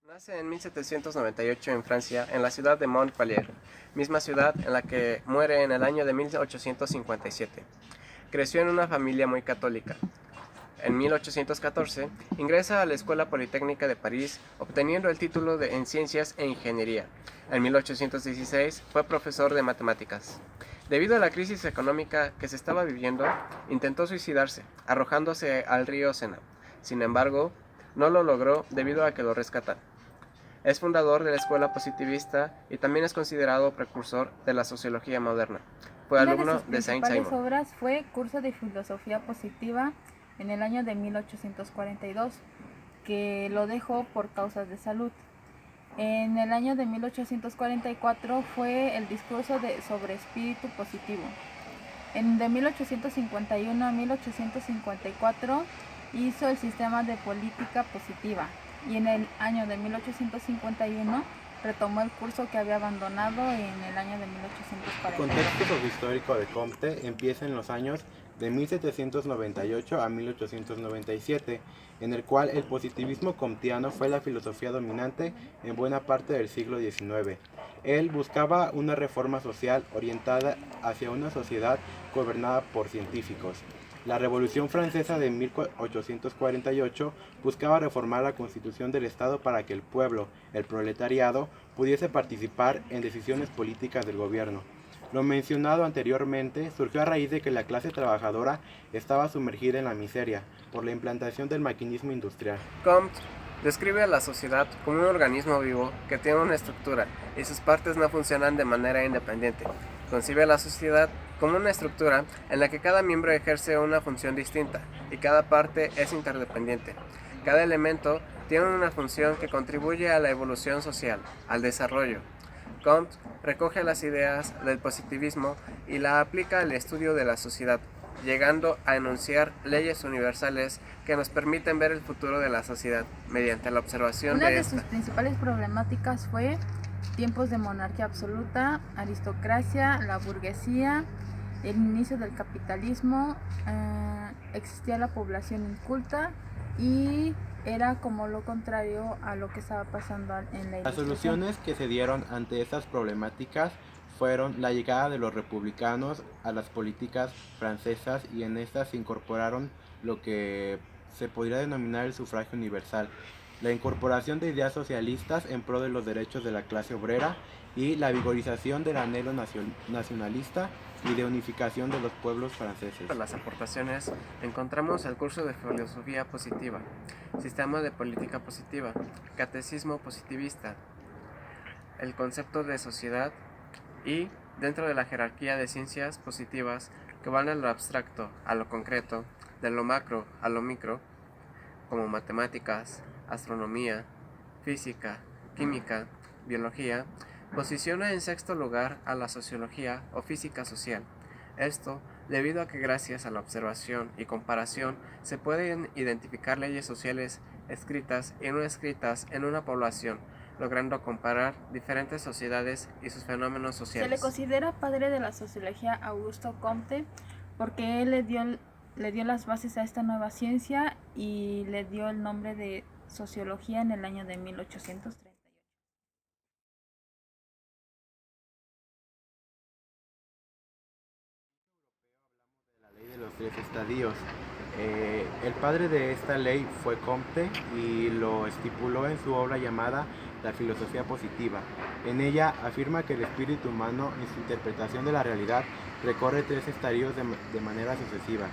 Nace en 1798 en Francia, en la ciudad de Montpellier, misma ciudad en la que muere en el año de 1857. Creció en una familia muy católica. En 1814 ingresa a la Escuela Politécnica de París, obteniendo el título en Ciencias e Ingeniería. En 1816 fue profesor de matemáticas. Debido a la crisis económica que se estaba viviendo, intentó suicidarse, arrojándose al río Sena. Sin embargo, no lo logró debido a que lo rescatan. Es fundador de la escuela positivista y también es considerado precursor de la sociología moderna. Fue Una de alumno sus de principales Saint-Simon. obras fue Curso de Filosofía Positiva en el año de 1842, que lo dejó por causas de salud. En el año de 1844 fue el discurso sobre espíritu positivo. De 1851 a 1854 hizo el sistema de política positiva y en el año de 1851 retomó el curso que había abandonado en el año de El 1842. contexto sociohistórico de Comte empieza en los años de 1798 a 1897, en el cual el positivismo comtiano fue la filosofía dominante en buena parte del siglo XIX. Él buscaba una reforma social orientada hacia una sociedad gobernada por científicos. La Revolución Francesa de 1848 buscaba reformar la constitución del Estado para que el pueblo, el proletariado, pudiese participar en decisiones políticas del gobierno. Lo mencionado anteriormente surgió a raíz de que la clase trabajadora estaba sumergida en la miseria por la implantación del maquinismo industrial. Comte describe a la sociedad como un organismo vivo que tiene una estructura y sus partes no funcionan de manera independiente. Concibe a la sociedad como una estructura en la que cada miembro ejerce una función distinta y cada parte es interdependiente. Cada elemento tiene una función que contribuye a la evolución social, al desarrollo. Comte recoge las ideas del positivismo y la aplica al estudio de la sociedad, llegando a enunciar leyes universales que nos permiten ver el futuro de la sociedad mediante la observación Una de de sus esta. principales problemáticas fue tiempos de monarquía absoluta, aristocracia, la burguesía, el inicio del capitalismo, existía la población inculta y era como lo contrario a lo que estaba pasando en la Las ilustración. soluciones que se dieron ante estas problemáticas fueron la llegada de los republicanos a las políticas francesas y en estas se incorporaron lo que se podría denominar el sufragio universal, la incorporación de ideas socialistas en pro de los derechos de la clase obrera y la vigorización del anhelo nacionalista y de unificación de los pueblos franceses. Entre las aportaciones encontramos el curso de filosofía positiva, sistema de política positiva, catecismo positivista, el concepto de sociedad y, dentro de la jerarquía de ciencias positivas que van de lo abstracto a lo concreto, de lo macro a lo micro, como matemáticas, astronomía, física, química, biología, posiciona en sexto lugar a la sociología o física social. Esto debido a que gracias a la observación y comparación se pueden identificar leyes sociales escritas y no escritas en una población, logrando comparar diferentes sociedades y sus fenómenos Se sociales. le considera padre de la sociología a Augusto Comte porque él le dio las bases a esta nueva ciencia y le dio el nombre de sociología en el año de 1838. La ley de los tres estadios. El padre de esta ley fue Comte y lo estipuló en su obra llamada La filosofía positiva. En ella afirma que el espíritu humano en su interpretación de la realidad recorre tres estadios de manera sucesiva.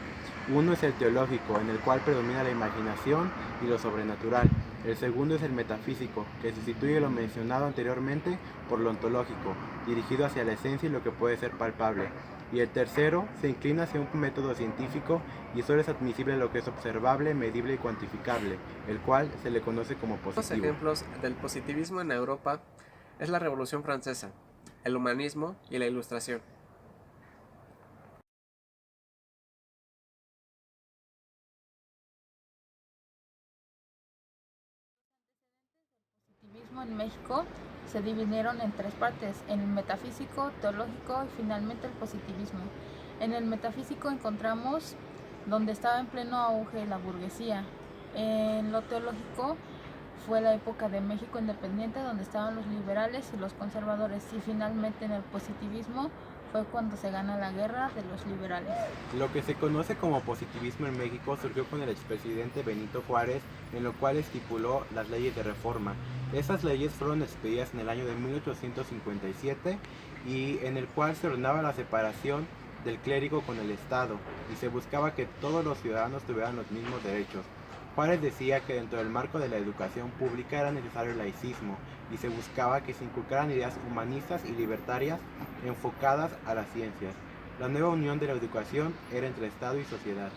Uno es el teológico, en el cual predomina la imaginación y lo sobrenatural. El segundo es el metafísico, que sustituye lo mencionado anteriormente por lo ontológico, dirigido hacia la esencia y lo que puede ser palpable. Y el tercero se inclina hacia un método científico y solo es admisible lo que es observable, medible y cuantificable, el cual se le conoce como Los positivo. ejemplos del positivismo en Europa es la Revolución Francesa, el humanismo y la Ilustración. Positivismo en México se dividieron en tres partes: el metafísico, teológico y finalmente el positivismo. En el metafísico encontramos donde estaba en pleno auge la burguesía. En lo teológico fue la época de México independiente, donde estaban los liberales y los conservadores, y finalmente en el positivismo fue cuando se gana la guerra de los liberales. Lo que se conoce como positivismo en México surgió con el expresidente Benito Juárez, en lo cual estipuló las leyes de reforma. Esas leyes fueron expedidas en el año de 1857 y en el cual se ordenaba la separación del clérigo con el Estado y se buscaba que todos los ciudadanos tuvieran los mismos derechos. Juárez decía que dentro del marco de la educación pública era necesario el laicismo y se buscaba que se inculcaran ideas humanistas y libertarias enfocadas a las ciencias. La nueva unión de la educación era entre Estado y sociedad.